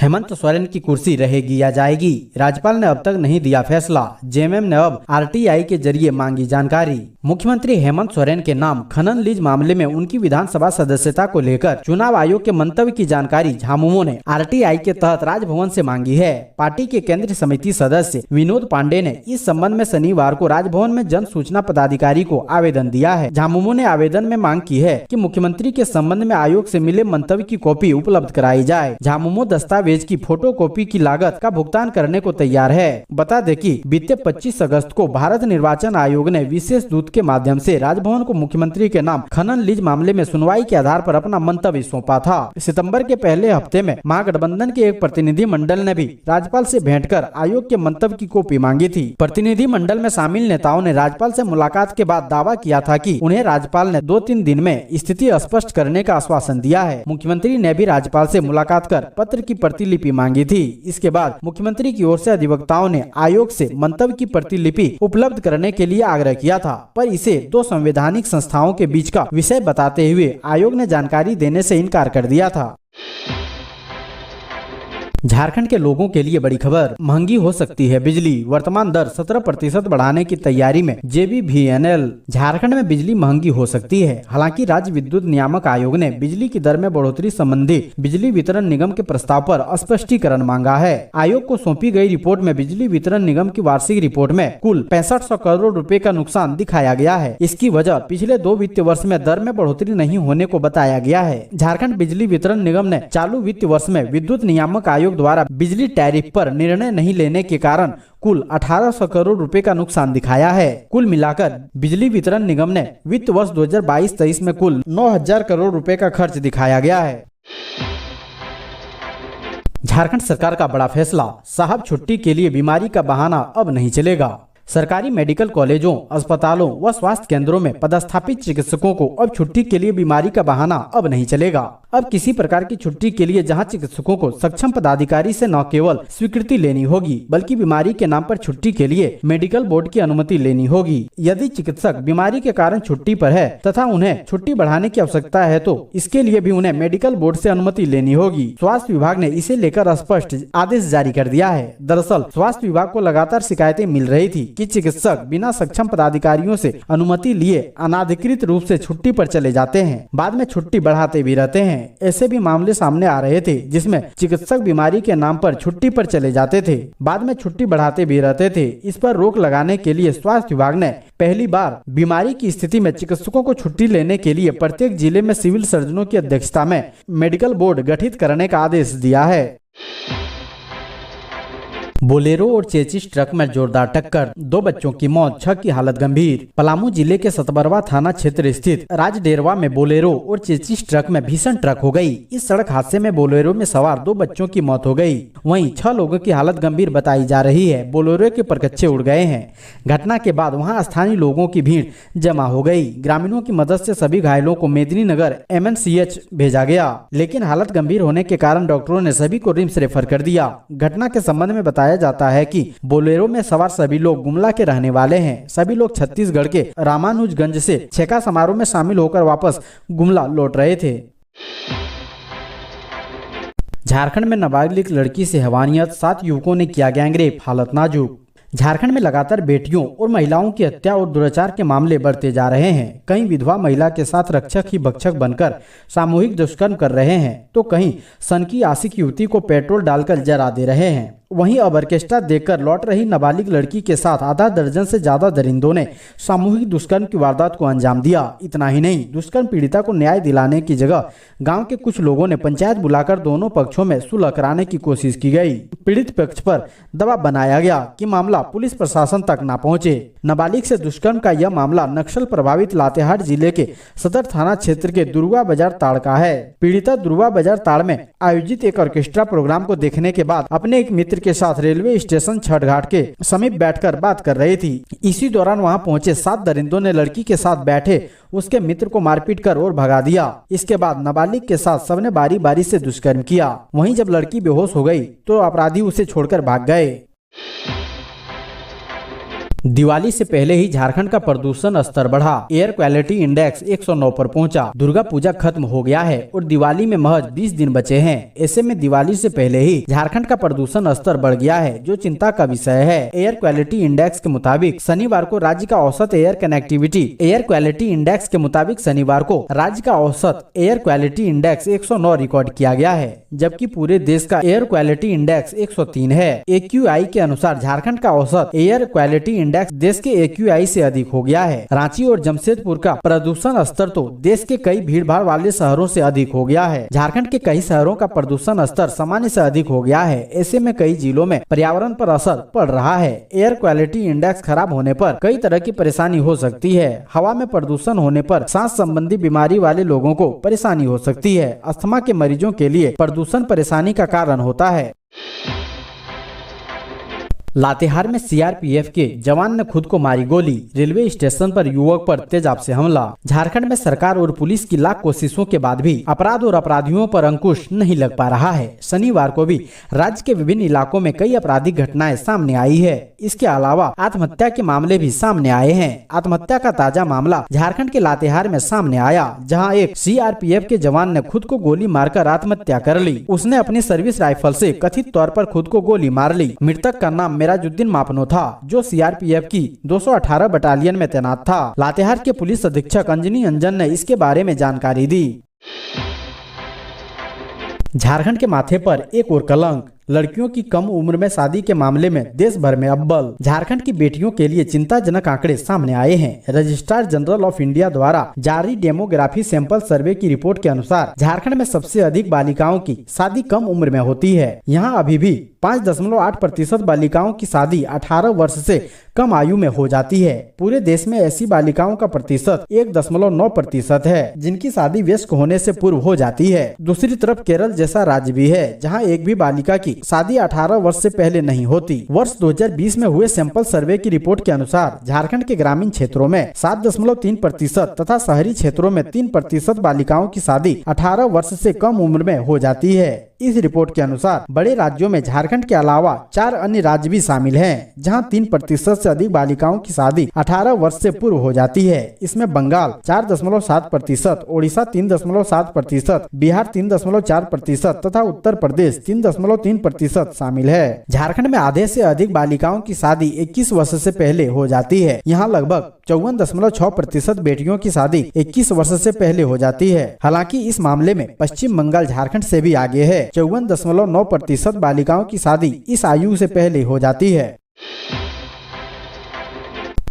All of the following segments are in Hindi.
हेमंत सोरेन की कुर्सी रहेगी या जाएगी? राज्यपाल ने अब तक नहीं दिया फैसला। जेएमएम ने अब आरटीआई के जरिए मांगी जानकारी। मुख्यमंत्री हेमंत सोरेन के नाम खनन लीज मामले में उनकी विधानसभा सदस्यता को लेकर चुनाव आयोग के मंतव्य की जानकारी झामुमो ने आरटीआई के तहत राजभवन से मांगी है। पार्टी के केंद्रीय समिति सदस्य विनोद पांडे ने इस संबंध में शनिवार को राजभवन में जन सूचना पदाधिकारी को आवेदन दिया है। झामुमो ने आवेदन में मांग की है कि मुख्यमंत्री के संबंध में आयोग से मिले मंतव्य की कॉपी उपलब्ध कराई जाए। झामुमो दस्तावेज की फोटोकॉपी की लागत का भुगतान करने को तैयार है। बता दें कि बीते 25 अगस्त को भारत निर्वाचन आयोग ने विशेष दूत के माध्यम से राजभवन को मुख्यमंत्री के नाम खनन लीज मामले में सुनवाई के आधार पर अपना मंतव्य सौंपा था। सितंबर के पहले हफ्ते में महागठबंधन के एक प्रतिनिधि मंडल ने भी राज्यपाल से भेंट कर आयोग के मंतव्य की कॉपी मांगी थी। प्रतिनिधि मंडल में शामिल नेताओं ने राज्यपाल से मुलाकात के बाद दावा किया था कि उन्हें राज्यपाल ने 2-3 दिन में स्थिति स्पष्ट करने का आश्वासन दिया है। मुख्यमंत्री ने भी राज्यपाल से मुलाकात कर पत्र की प्रतिलिपि मांगी थी। इसके बाद मुख्यमंत्री की ओर से अधिवक्ताओं ने आयोग से मंतव्य की प्रतिलिपि उपलब्ध करने के लिए आग्रह किया था, पर इसे 2 संवैधानिक संस्थाओं के बीच का विषय बताते हुए आयोग ने जानकारी देने से इनकार कर दिया था। झारखंड के लोगों के लिए बड़ी खबर, महंगी हो सकती है बिजली, वर्तमान दर 17% बढ़ाने की तैयारी में जेबीवीएनएल। झारखंड में बिजली महंगी हो सकती है। हालांकि राज्य विद्युत नियामक आयोग ने बिजली की दर में बढ़ोतरी संबंधी बिजली वितरण निगम के प्रस्ताव पर स्पष्टीकरण मांगा है। आयोग को सौंपी गई रिपोर्ट में बिजली वितरण निगम की वार्षिक रिपोर्ट में कुल 6500 करोड़ रुपए का नुकसान दिखाया गया है। इसकी वजह पिछले 2 वित्तीय वर्ष में दर में बढ़ोतरी नहीं होने को बताया गया है। झारखंड बिजली वितरण निगम ने चालू वित्तीय वर्ष में विद्युत नियामक आयोग द्वारा बिजली टैरिफ पर निर्णय नहीं लेने के कारण कुल 1800 करोड़ रुपए का नुकसान दिखाया है। कुल मिलाकर बिजली वितरण निगम ने वित्त वर्ष 2022-23 में कुल 9000 करोड़ रुपए का खर्च दिखाया गया है। झारखंड सरकार का बड़ा फैसला, साहब छुट्टी के लिए बीमारी का बहाना अब नहीं चलेगा। सरकारी मेडिकल कॉलेजों, अस्पतालों व स्वास्थ्य केंद्रों में पदस्थापित चिकित्सकों को अब छुट्टी के लिए बीमारी का बहाना अब नहीं चलेगा। अब किसी प्रकार की छुट्टी के लिए जहां चिकित्सकों को सक्षम पदाधिकारी से न केवल स्वीकृति लेनी होगी, बल्कि बीमारी के नाम पर छुट्टी के लिए मेडिकल बोर्ड की अनुमति लेनी होगी। यदि चिकित्सक बीमारी के कारण छुट्टी पर है तथा उन्हें छुट्टी बढ़ाने की आवश्यकता है तो इसके लिए भी उन्हें मेडिकल बोर्ड से अनुमति लेनी होगी। स्वास्थ्य विभाग ने इसे लेकर स्पष्ट आदेश जारी कर दिया है। दरअसल स्वास्थ्य विभाग को लगातार शिकायतें मिल रही थी कि चिकित्सक बिना सक्षम पदाधिकारियों से अनुमति लिए अनाधिकृत रूप से छुट्टी पर चले जाते हैं, बाद में छुट्टी बढ़ाते भी रहते हैं। ऐसे भी मामले सामने आ रहे थे जिसमें चिकित्सक बीमारी के नाम पर छुट्टी पर चले जाते थे, बाद में छुट्टी बढ़ाते भी रहते थे। इस पर रोक लगाने के लिए स्वास्थ्य विभाग ने पहली बार बीमारी की स्थिति में चिकित्सकों को छुट्टी लेने के लिए प्रत्येक जिले में सिविल सर्जनों की अध्यक्षता में मेडिकल बोर्ड गठित करने का आदेश दिया है। बोलेरो और चेचिस ट्रक में जोरदार टक्कर, 2 बच्चों की मौत, 6 की हालत गंभीर। पलामू जिले के सतबरवा थाना क्षेत्र स्थित राजडेरवा में बोलेरो और चेचिस ट्रक में भीषण ट्रक हो गई। इस सड़क हादसे में बोलेरो में सवार 2 बच्चों की मौत हो गई, वहीं 6 लोगों की हालत गंभीर बताई जा रही है। बोलेरो के परकच्चे उड़ गए हैं। घटना के बाद वहां स्थानीय लोगों की भीड़ जमा हो गई। ग्रामीणों की मदद से सभी घायलों को मेदिनीनगर MNCH भेजा गया, लेकिन हालत गंभीर होने के कारण डॉक्टरों ने सभी को रिम्स रेफर कर दिया। घटना के संबंध में बताया जाता है कि बोलेरो में सवार सभी लोग गुमला के रहने वाले हैं। सभी लोग छत्तीसगढ़ के रामानुजगंज से छेका समारोह में शामिल होकर वापस गुमला लौट रहे थे। झारखंड में नाबालिग लड़की से हैवानियत, 7 युवकों ने किया गैंगरेप, हालत नाजुक। झारखंड में लगातार बेटियों और महिलाओं की हत्या और दुराचार के मामले बढ़ते जा रहे हैं। कहीं विधवा महिला के साथ रक्षक ही भक्षक बनकर सामूहिक दुष्कर्म कर रहे हैं, तो कहीं सनकी आशिक युवती को पेट्रोल डालकर जला दे रहे हैं। वहीं अब ऑर्केस्ट्रा देखकर लौट रही नाबालिग लड़की के साथ आधा दर्जन से ज्यादा दरिंदों ने सामूहिक दुष्कर्म की वारदात को अंजाम दिया। इतना ही नहीं, दुष्कर्म पीड़िता को न्याय दिलाने की जगह गांव के कुछ लोगों ने पंचायत बुलाकर दोनों पक्षों में सुलह कराने की कोशिश की गई। पीड़ित पक्ष पर दबाव बनाया गया कि मामला पुलिस प्रशासन तक न पहुंचे। नाबालिग से दुष्कर्म का यह मामला नक्सल प्रभावित लातेहार जिले के सदर थाना क्षेत्र के दुर्गा बाजार ताड़ का है। पीड़िता दुर्गा बाजार ताड़ में आयोजित एक ऑर्केस्ट्रा प्रोग्राम को देखने के बाद अपने एक मित्र के साथ रेलवे स्टेशन छठघाट के समीप बैठकर बात कर रही थी। इसी दौरान वहां पहुंचे 7 दरिंदों ने लड़की के साथ बैठे उसके मित्र को मारपीट कर और भगा दिया। इसके बाद नाबालिग के साथ सबने बारी बारी से दुष्कर्म किया। वहीं जब लड़की बेहोश हो गई तो अपराधी उसे छोड़कर भाग गए। दिवाली से पहले ही झारखंड का प्रदूषण स्तर बढ़ा, एयर क्वालिटी इंडेक्स 109 पर पहुंचा। दुर्गा पूजा खत्म हो गया है और दिवाली में महज 20 दिन बचे हैं। ऐसे में दिवाली से पहले ही झारखंड का प्रदूषण स्तर बढ़ गया है, जो चिंता का विषय है। एयर क्वालिटी इंडेक्स के मुताबिक शनिवार को राज्य का औसत एयर क्वालिटी इंडेक्स के मुताबिक शनिवार को राज्य का औसत एयर क्वालिटी इंडेक्स 109 रिकॉर्ड किया गया है, जबकि पूरे देश का एयर क्वालिटी इंडेक्स 103 है। AQI के अनुसार झारखंड का औसत एयर क्वालिटी इंडेक्स देश के AQI से अधिक हो गया है। रांची और जमशेदपुर का प्रदूषण स्तर तो देश के कई भीड़भाड़ वाले शहरों से अधिक हो गया है। झारखंड के कई शहरों का प्रदूषण स्तर सामान्य से अधिक हो गया है। ऐसे में कई जिलों में पर्यावरण पर असर पड़ रहा है। एयर क्वालिटी इंडेक्स खराब होने पर कई तरह की परेशानी हो सकती है। हवा में प्रदूषण होने पर सांस संबंधी बीमारी वाले लोगों को परेशानी हो सकती है। अस्थमा के मरीजों के लिए प्रदूषण परेशानी का कारण होता है। लातेहार में CRPF के जवान ने खुद को मारी गोली, रेलवे स्टेशन पर युवक पर तेजाब से हमला। झारखंड में सरकार और पुलिस की लाख कोशिशों के बाद भी अपराध और अपराधियों पर अंकुश नहीं लग पा रहा है। शनिवार को भी राज्य के विभिन्न इलाकों में कई आपराधिक घटनाएं सामने आई है। इसके अलावा आत्महत्या के मामले भी सामने आए हैं। आत्महत्या का ताजा मामला झारखंड के लातेहार में सामने आया, जहाँ एक CRPF के जवान ने खुद को गोली मारकर आत्महत्या कर ली। उसने अपनी सर्विस राइफल से कथित तौर पर खुद को गोली मार ली। मृतक का नाम मेराजुद्दीन मापनो था, जो CRPF की 218 बटालियन में तैनात था। लातेहार के पुलिस अधीक्षक अंजनी अंजन ने इसके बारे में जानकारी दी। झारखंड के माथे पर एक और कलंक, लड़कियों की कम उम्र में शादी के मामले में देश भर में अव्वल। झारखंड की बेटियों के लिए चिंताजनक आंकड़े सामने आए हैं। रजिस्ट्रार जनरल ऑफ इंडिया द्वारा जारी डेमोग्राफी सैंपल सर्वे की रिपोर्ट के अनुसार झारखंड में सबसे अधिक बालिकाओं की शादी कम उम्र में होती है। यहाँ अभी भी 5.8% बालिकाओं की शादी 18 वर्ष से कम आयु में हो जाती है। पूरे देश में ऐसी बालिकाओं का प्रतिशत 1.9% है, जिनकी शादी वयस्क होने से पूर्व हो जाती है। दूसरी तरफ केरल जैसा राज्य भी है, जहाँ एक भी बालिका की शादी 18 वर्ष से पहले नहीं होती। वर्ष 2020 में हुए सैंपल सर्वे की रिपोर्ट के अनुसार झारखंड के ग्रामीण क्षेत्रों में 7.3% तथा शहरी क्षेत्रों में 3% बालिकाओं की शादी 18 वर्ष से कम उम्र में हो जाती है। इस रिपोर्ट के अनुसार बड़े राज्यों में झारखंड के अलावा 4 अन्य राज्य भी शामिल हैं, जहां 3% से अधिक बालिकाओं की शादी 18 वर्ष से पूर्व हो जाती है। इसमें बंगाल 4.7%, ओडिशा 3.7%, बिहार 3.4% तथा उत्तर प्रदेश 3.3% शामिल है। झारखंड में आधे से अधिक बालिकाओं की शादी 21 वर्ष से पहले हो जाती है। यहाँ लगभग 54.6% बेटियों की शादी 21 वर्ष से पहले हो जाती है। हालांकि इस मामले में पश्चिम बंगाल झारखंड से भी आगे है। 54.9% बालिकाओं की शादी इस आयु से पहले हो जाती है।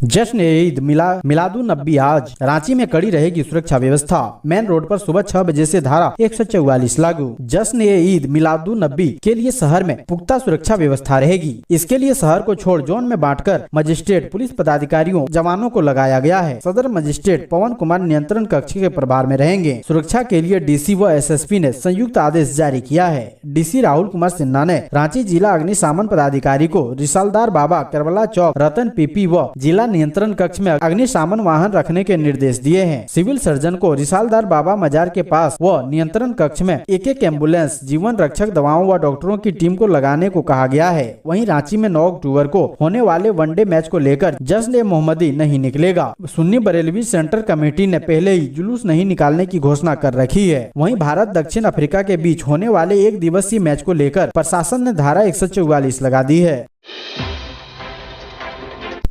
जश्न ईद मिलादुन्नबी आज रांची में कड़ी रहेगी सुरक्षा व्यवस्था। मेन रोड पर सुबह 6 बजे से धारा 144 लागू। जश्न ईद मिलादुन्नबी के लिए शहर में पुख्ता सुरक्षा व्यवस्था रहेगी। इसके लिए शहर को छोड़ जोन में बांटकर मजिस्ट्रेट, पुलिस पदाधिकारियों, जवानों को लगाया गया है। सदर मजिस्ट्रेट पवन कुमार नियंत्रण कक्ष के प्रभार में रहेंगे। सुरक्षा के लिए DC व SSP ने संयुक्त आदेश जारी किया है। DC राहुल कुमार सिन्हा ने रांची जिला अग्निशमन पदाधिकारी को रिसालदार बाबा, करबला चौक, रतन PP व जिला नियंत्रण कक्ष में अग्निशमन वाहन रखने के निर्देश दिए हैं। सिविल सर्जन को रिसालदार बाबा मजार के पास व नियंत्रण कक्ष में एक एम्बुलेंस, जीवन रक्षक दवाओं व डॉक्टरों की टीम को लगाने को कहा गया है। वहीं रांची में 9 अक्टूबर को होने वाले वनडे मैच को लेकर जश्न-ए-मोहम्मदी नहीं निकलेगा। सुन्नी बरेलवी सेंटर कमेटी ने पहले ही जुलूस नहीं निकालने की घोषणा कर रखी है। वहीं भारत दक्षिण अफ्रीका के बीच होने वाले 1 दिवसीय मैच को लेकर प्रशासन ने धारा 144 लगा दी है।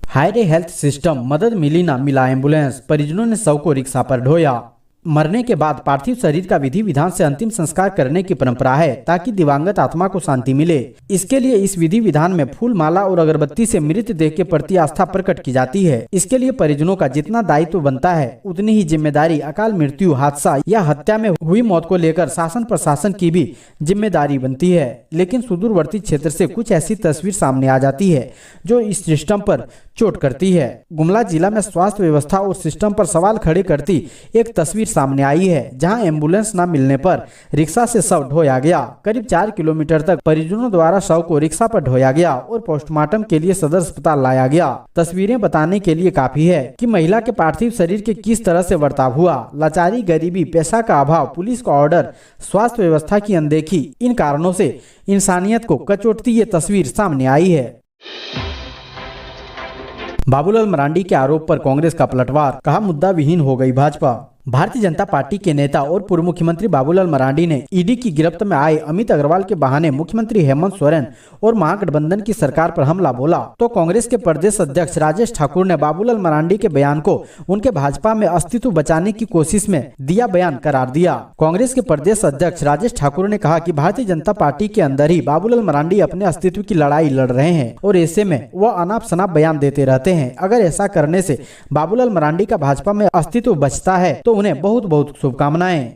हायरे हेल्थ सिस्टम, मदद मिली ना मिला एम्बुलेंस, परिजनों ने शव को रिक्शा पर ढोया। मरने के बाद पार्थिव शरीर का विधि विधान से अंतिम संस्कार करने की परंपरा है, ताकि दिवंगत आत्मा को शांति मिले। इसके लिए इस विधि विधान में फूल, माला और अगरबत्ती से मृतदेह के प्रति आस्था प्रकट की जाती है। इसके लिए परिजनों का जितना दायित्व बनता है, उतनी ही जिम्मेदारी अकाल मृत्यु, हादसा या हत्या में हुई मौत को लेकर शासन प्रशासन की भी जिम्मेदारी बनती है। लेकिन सुदूरवर्ती क्षेत्र से कुछ ऐसी तस्वीर सामने आ जाती है जो इस सिस्टम पर चोट करती है। गुमला जिला में स्वास्थ्य व्यवस्था और सिस्टम पर सवाल खड़े करती एक तस्वीर सामने आई है, जहां एम्बुलेंस न मिलने पर रिक्शा से शव ढोया गया। करीब 4 किलोमीटर तक परिजनों द्वारा शव को रिक्शा पर ढोया गया और पोस्टमार्टम के लिए सदर अस्पताल लाया गया। तस्वीरें बताने के लिए काफी है कि महिला के पार्थिव शरीर के किस तरह से बर्ताव हुआ। लाचारी, गरीबी, पैसा का अभाव, पुलिस का ऑर्डर, स्वास्थ्य व्यवस्था की अनदेखी, इन कारणों से इंसानियत को कचोटती ये तस्वीर सामने आई है। बाबूलाल मरांडी के आरोप पर कांग्रेस का पलटवार, कहा मुद्दा विहीन हो गई भाजपा। भारतीय जनता पार्टी के नेता और पूर्व मुख्यमंत्री बाबूलाल मरांडी ने ईडी की गिरफ्त में आए अमित अग्रवाल के बहाने मुख्यमंत्री हेमंत सोरेन और महागठबंधन की सरकार पर हमला बोला तो कांग्रेस के प्रदेश अध्यक्ष राजेश ठाकुर ने बाबूलाल मरांडी के बयान को उनके भाजपा में अस्तित्व बचाने की कोशिश में दिया बयान करार दिया। कांग्रेस के प्रदेश अध्यक्ष राजेश ठाकुर ने कहा कि भारतीय जनता पार्टी के अंदर ही बाबूलाल मरांडी अपने अस्तित्व की लड़ाई लड़ रहे हैं और ऐसे में वह अनाप शनाप बयान देते रहते हैं। अगर ऐसा करने से बाबूलाल मरांडी का भाजपा में अस्तित्व बचता है तो उन्हें बहुत बहुत शुभकामनाएं।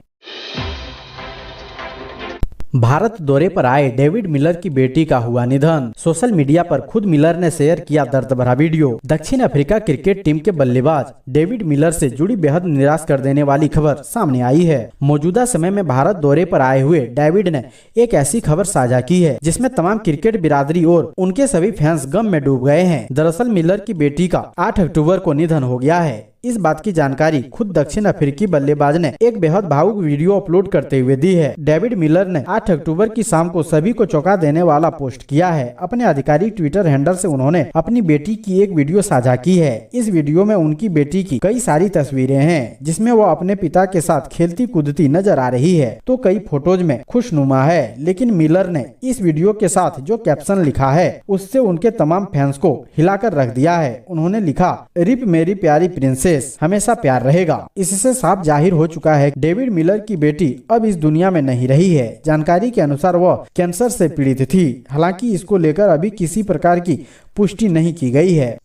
भारत दौरे पर आए डेविड मिलर की बेटी का हुआ निधन। सोशल मीडिया पर खुद मिलर ने शेयर किया दर्द भरा वीडियो। दक्षिण अफ्रीका क्रिकेट टीम के बल्लेबाज डेविड मिलर से जुड़ी बेहद निराश कर देने वाली खबर सामने आई है। मौजूदा समय में भारत दौरे पर आए हुए डेविड ने एक ऐसी खबर साझा की है जिसमें तमाम क्रिकेट बिरादरी और उनके सभी फैंस गम में डूब गए हैं। दरअसल मिलर की बेटी का 8 अक्टूबर को निधन हो गया है। इस बात की जानकारी खुद दक्षिण अफ्रीकी बल्लेबाज ने एक बेहद भावुक वीडियो अपलोड करते हुए दी है। डेविड मिलर ने 8 अक्टूबर की शाम को सभी को चौंका देने वाला पोस्ट किया है। अपने आधिकारिक ट्विटर हैंडल से उन्होंने अपनी बेटी की एक वीडियो साझा की है। इस वीडियो में उनकी बेटी की कई सारी तस्वीरें हैं जिसमें वो अपने पिता के साथ खेलती कूदती नजर आ रही है तो कई फोटोज में खुशनुमा है। लेकिन मिलर ने इस वीडियो के साथ जो कैप्शन लिखा है उससे उनके तमाम फैंस को हिलाकर रख दिया है। उन्होंने लिखा, रिप मेरी प्यारी प्रिंसेस, हमेशा प्यार रहेगा। इससे साफ जाहिर हो चुका है डेविड मिलर की बेटी अब इस दुनिया में नहीं रही है। जानकारी के अनुसार वह कैंसर से पीड़ित थी। हालांकि इसको लेकर अभी किसी प्रकार की पुष्टि नहीं की गई है।